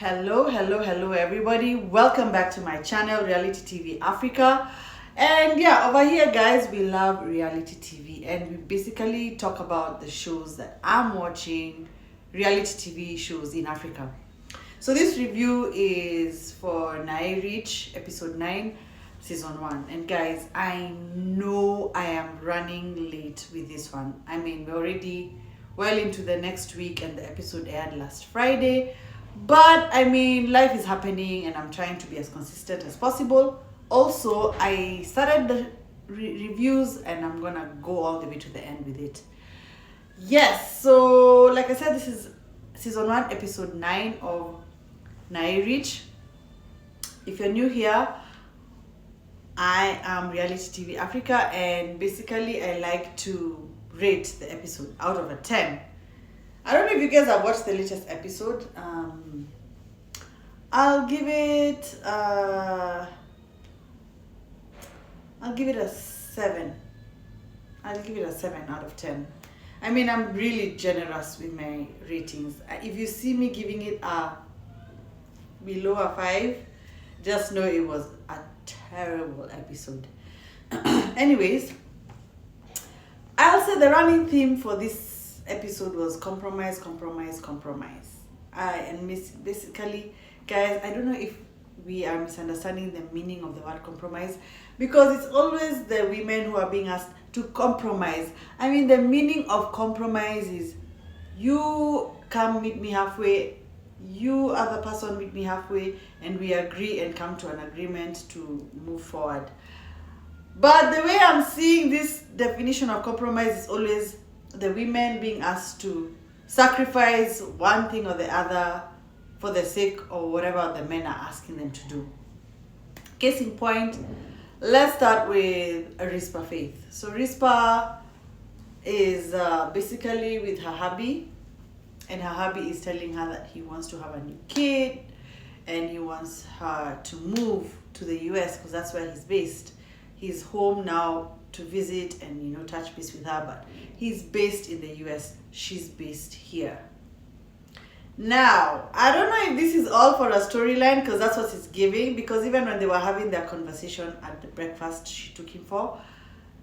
Hello everybody. Welcome back to my channel, Reality TV Africa. And yeah, over here guys, we love reality TV and we basically talk about the shows that I'm watching, reality TV shows in Africa. So this review is for Ruch, episode 9, season 1. And guys, I know I am running late with this one. I mean, we're already well into the next week and the episode aired last Friday. But I mean, life is happening and I'm trying to be as consistent as possible. Also, I started the reviews and I'm gonna go all the way to the end with it. Yes, so like I said, this is season 1, episode 9 of Ruch. If you're new here, I am Reality TV Africa, and basically I like to rate the episode out of a 10. I don't know if you guys have watched the latest episode. I'll give it a 7. I'll give it a 7 out of 10. I mean, I'm really generous with my ratings. If you see me giving it a below a 5, just know it was a terrible episode. Anyways, I'll say the running theme for this episode was compromise. Basically, guys, I don't know if we are misunderstanding the meaning of the word compromise, because it's always the women who are being asked to compromise. I mean, the meaning of compromise is you come meet me halfway, you other person meet me halfway, and we agree and come to an agreement to move forward. But the way I'm seeing this definition of compromise is always the women being asked to sacrifice one thing or the other for the sake of whatever the men are asking them to do. Case in point, let's start with Risper Faith. So Risper is basically with her hubby, and her hubby is telling her that he wants to have a new kid and he wants her to move to the US because that's where he's based. He's home now to visit and touch base with her, but he's based in the US, she's based here. Now, I don't know if this is all for a storyline, because that's what it's giving, because even when they were having their conversation at the breakfast she took him for,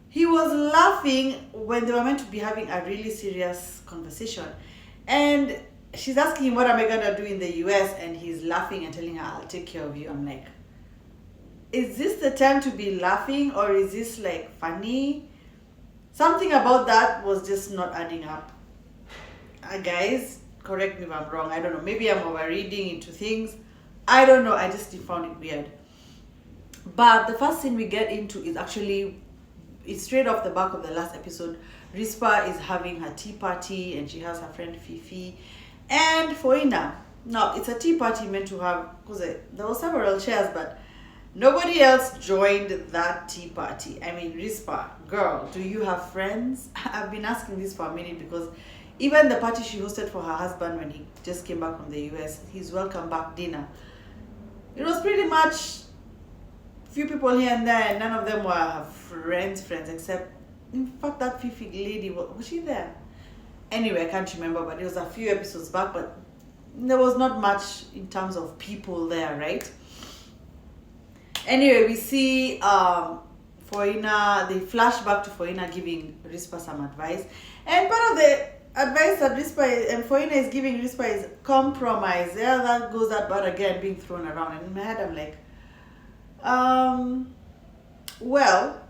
he was laughing when they were meant to be having a really serious conversation. And she's asking him, what am I gonna do in the US? And he's laughing and telling her, I'll take care of you. I'm like, is this the time to be laughing, or is this like funny? Something about that was just not adding up. Guys, correct me if I'm wrong. I don't know. Maybe I'm overreading into things. I don't know. I just found it weird. But the first thing we get into is actually, it's straight off the back of the last episode. Risper is having her tea party and she has her friend Fifi and Foina. Now, it's a tea party meant to have, because there were several chairs, but nobody else joined that tea party. I mean, Risper, girl, do you have friends? I've been asking this for a minute, because even the party she hosted for her husband when he just came back from the US, his welcome back dinner, it was pretty much few people here and there, and none of them were her friends, except, in fact, that Fifi lady, was she there? Anyway, I can't remember, but it was a few episodes back, but there was not much in terms of people there, right? Anyway, we see Foina, they flash back to Foina giving Risper some advice. And part of the advice that Risper and Foina is giving Risper is compromise. Yeah, that goes that word again being thrown around. And in my head, I'm like, well,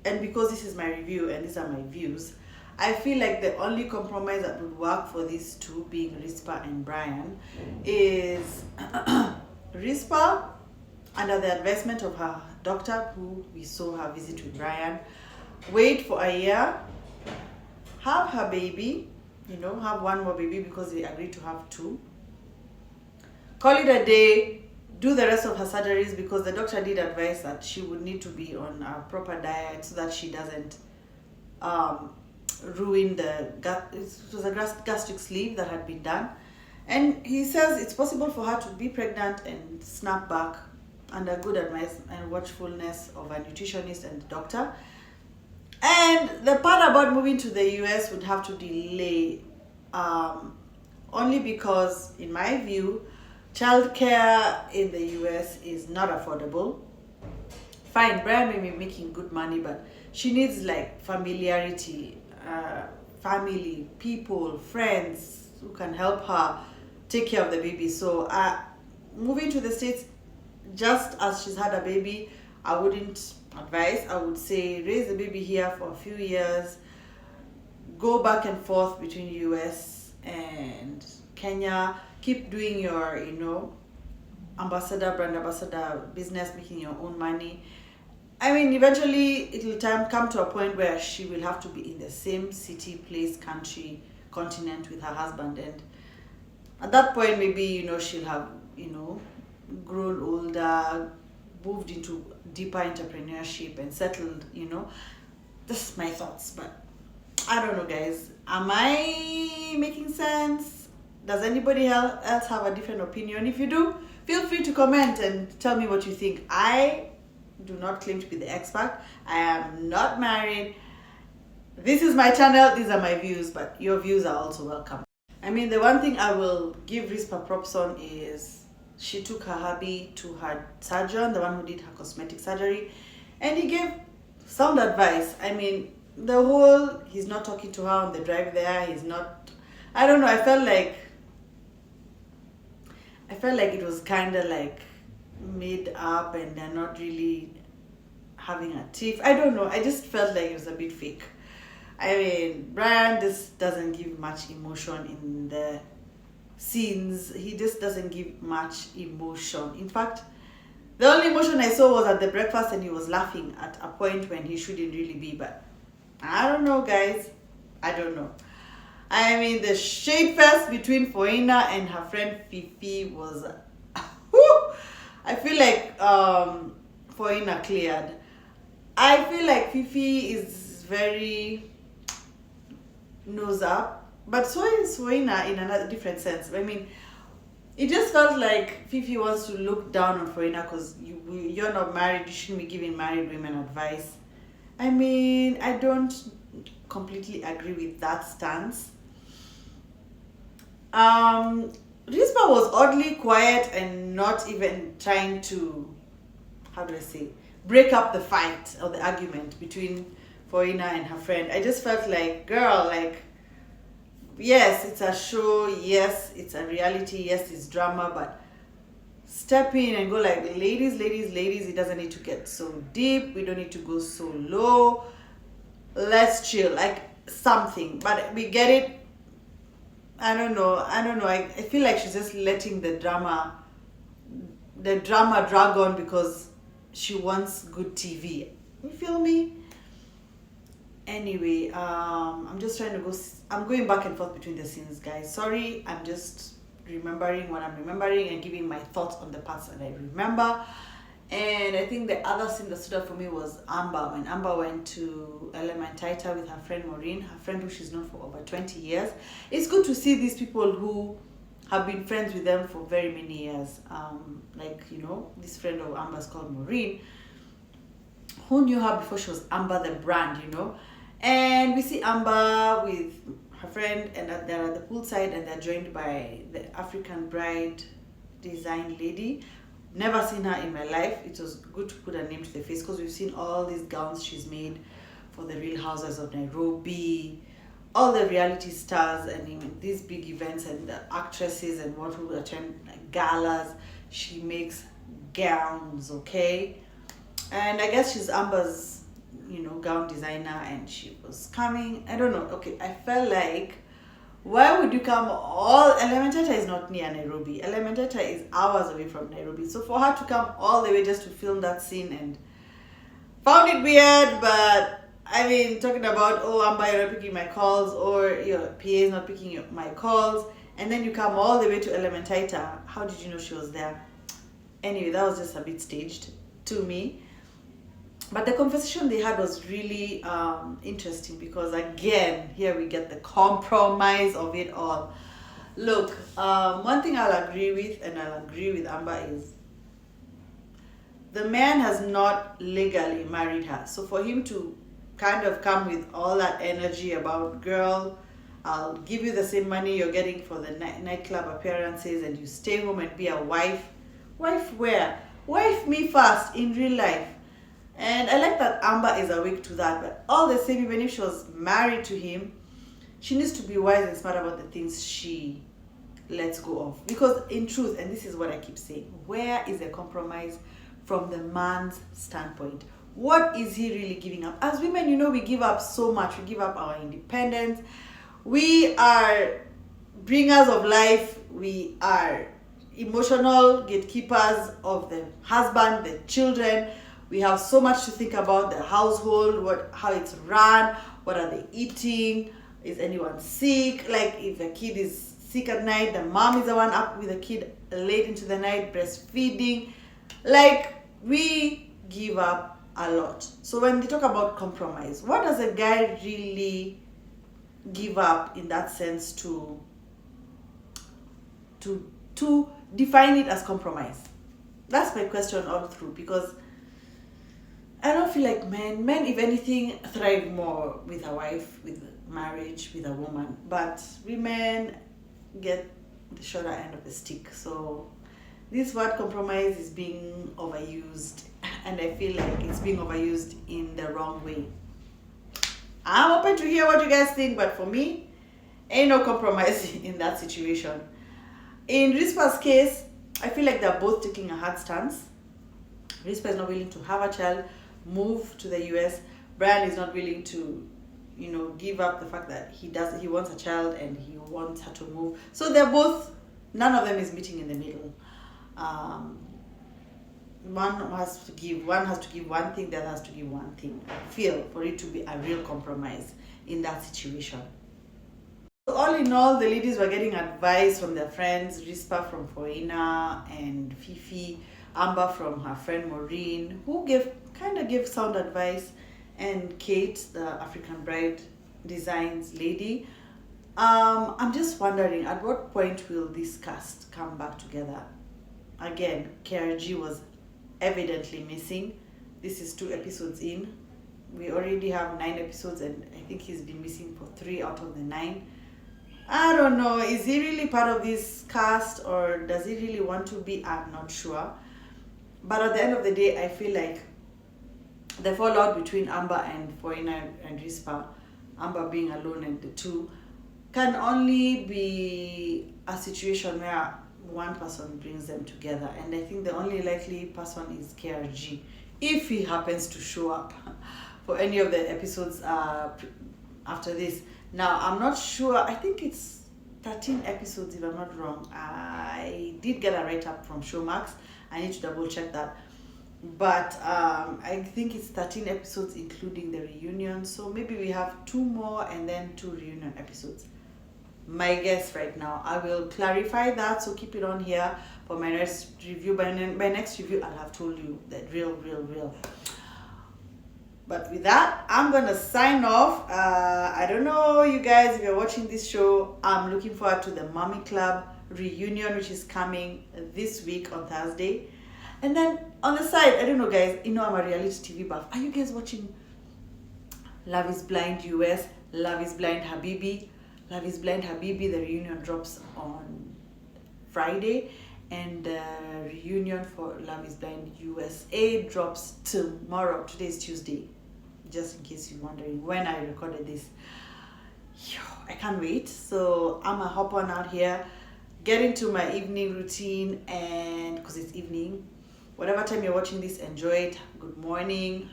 and because this is my review and these are my views, I feel like the only compromise that would work for these two, being Risper and Brian, is Risper, under the advisement of her doctor, who we saw her visit with Brian, wait for a year, have her baby, have one more baby because they agreed to have 2. Call it a day, do the rest of her surgeries, because the doctor did advise that she would need to be on a proper diet so that she doesn't ruin it was a gastric sleeve that had been done. And he says it's possible for her to be pregnant and snap back under good advice and watchfulness of a nutritionist and doctor. And the part about moving to the US would have to delay, only because, in my view, Childcare in the US is not affordable. Fine, Brian may be making good money, but she needs like familiarity, family, people, friends who can help her take care of the baby. So, moving to the States just as she's had a baby, I wouldn't advise. I would say raise the baby here for a few years, go back and forth between US and Kenya, keep doing your, brand ambassador business, making your own money. I mean, eventually it will come to a point where she will have to be in the same city, place, country, continent with her husband, and at that point maybe she'll have grown older, moved into deeper entrepreneurship and settled. That's my thoughts, but I don't know, guys. Am I making sense? Does anybody else have a different opinion? If you do, feel free to comment and tell me what you think. I do not claim to be the expert. I am not married. This is my channel. These are my views, but your views are also welcome. I mean, the one thing I will give Risper props on is she took her hubby to her surgeon, the one who did her cosmetic surgery, and he gave sound advice. I mean, he's not talking to her on the drive there. He's not, I don't know. I felt like it was kind of like made up and they're not really having a tiff. I don't know. I just felt like it was a bit fake. I mean, Brian just doesn't give much emotion in the scenes. He just doesn't give much emotion. In fact, the only emotion I saw was at the breakfast and he was laughing at a point when he shouldn't really be. But I don't know, guys. I don't know. I mean, the shade fest between Foina and her friend Fifi was I feel like Foina cleared. I feel like Fifi is very nose up, but so is Foina in another different sense. I mean, it just felt like Fifi wants to look down on Foina because you're not married. You shouldn't be giving married women advice. I mean, I don't completely agree with that stance. Risper was oddly quiet and not even trying to, break up the fight or the argument between Foina and her friend. I just felt like, girl, like, yes, it's a show, yes, it's a reality, yes, it's drama, but step in and go like, ladies, it doesn't need to get so deep, we don't need to go so low, let's chill, like something, but we get it. I don't know. I feel like she's just letting the drama drag on because she wants good TV. You feel me? Anyway, I'm just trying to go. I'm going back and forth between the scenes, guys. Sorry, I'm just remembering what I'm remembering and giving my thoughts on the parts that I remember. And I think the other scene that stood out for me was Amber. When Amber went to Elementaita with her friend Maureen, her friend who she's known for over 20 years. It's good to see these people who have been friends with them for very many years. This friend of Amber's called Maureen, who knew her before she was Amber the brand, And we see Amber with her friend and they're at the poolside and they're joined by the African bride design lady. Never seen her in my life. It was good to put a name to the face because we've seen all these gowns she's made for the Real Housewives of Nairobi, all the reality stars and even these big events and the actresses and what will attend like galas. She makes gowns, okay? And I guess she's Amber's, gown designer and she was coming. I don't know. Okay, I felt like, why would you come Elementaita is not near Nairobi. Elementaita is hours away from Nairobi. So for her to come all the way just to film that scene and found it weird, but I mean, talking about, Amber, you're not picking my calls or your PA is not picking my calls and then you come all the way to Elementaita. How did you know she was there? Anyway, that was just a bit staged to me. But the conversation they had was really interesting because, again, here we get the compromise of it all. Look, one thing I'll agree with, and I'll agree with Amber, is the man has not legally married her. So for him to kind of come with all that energy about, girl, I'll give you the same money you're getting for the nightclub appearances, and you stay home and be a wife. Wife where? Wife me first in real life. And I like that Amber is awake to that. But all the same, even if she was married to him, she needs to be wise and smart about the things she lets go of. Because in truth, and this is what I keep saying, where is the compromise from the man's standpoint? What is he really giving up? As women, we give up so much. We give up our independence. We are bringers of life. We are emotional gatekeepers of the husband, the children. We have so much to think about: the household, how it's run, what are they eating, is anyone sick? Like if a kid is sick at night, the mom is the one up with the kid late into the night, breastfeeding. Like, we give up a lot. So when they talk about compromise, what does a guy really give up in that sense to define it as compromise? That's my question all through, because I don't feel like men if anything thrive more with a wife, with marriage, with a woman, but women get the shorter end of the stick. So this word compromise is being overused, and I feel like it's being overused in the wrong way. I'm open to hear what you guys think, but for me, ain't no compromise in that situation. In Risper's case, I feel like they're both taking a hard stance. Risper is not willing to have a child, move to the US. Brian is not willing to, give up the fact that he wants a child and he wants her to move. So they're both, none of them is meeting in the middle. One has to give one thing, the other has to give one thing. I feel for it to be a real compromise in that situation. So all in all, the ladies were getting advice from their friends: Risper from Foina and Fifi, Amber from her friend Maureen, who kind of gave sound advice, and Kate, the African Bride Designs lady. I'm just wondering, at what point will this cast come back together? Again, KRG was evidently missing. This is 2 episodes in. We already have 9 episodes, and I think he's been missing for 3 out of the 9. I don't know, is he really part of this cast, or does he really want to be? I'm not sure. But at the end of the day, I feel like the fallout between Amber and Foina and Risper, Amber being alone and the two, can only be a situation where one person brings them together. And I think the only likely person is KRG, if he happens to show up for any of the episodes after this. Now, I'm not sure. I think it's 13 episodes, if I'm not wrong. I did get a write-up from Showmax. I need to double check that. But I think it's 13 episodes, including the reunion. So maybe we have 2 more and then 2 reunion episodes. My guess right now. I will clarify that, so keep it on here for my next review. By next review, I'll have told you that real. But with that, I'm gonna sign off. I don't know, you guys, if you're watching this show, I'm looking forward to the Mommy Club reunion, which is coming this week on Thursday. And then on the side, I don't know, guys, I'm a reality TV buff. Are you guys watching Love is Blind US, Love is Blind Habibi? Love is Blind Habibi, the reunion drops on Friday, and the reunion for Love is Blind USA drops tomorrow. Today is Tuesday, just in case you're wondering when I recorded this. I can't wait. So I'm gonna hop on out here, get into my evening routine, and because it's evening, whatever time you're watching this, enjoy it. Good morning,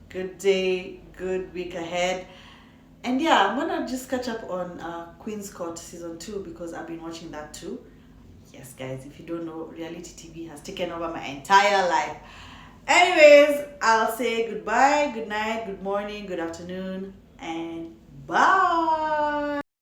good day, good week ahead. And yeah, I'm gonna just catch up on Queen's Court season 2, because I've been watching that too. Yes, guys, if you don't know, reality TV has taken over my entire life. Anyways, I'll say goodbye, good night, good morning, good afternoon, and bye.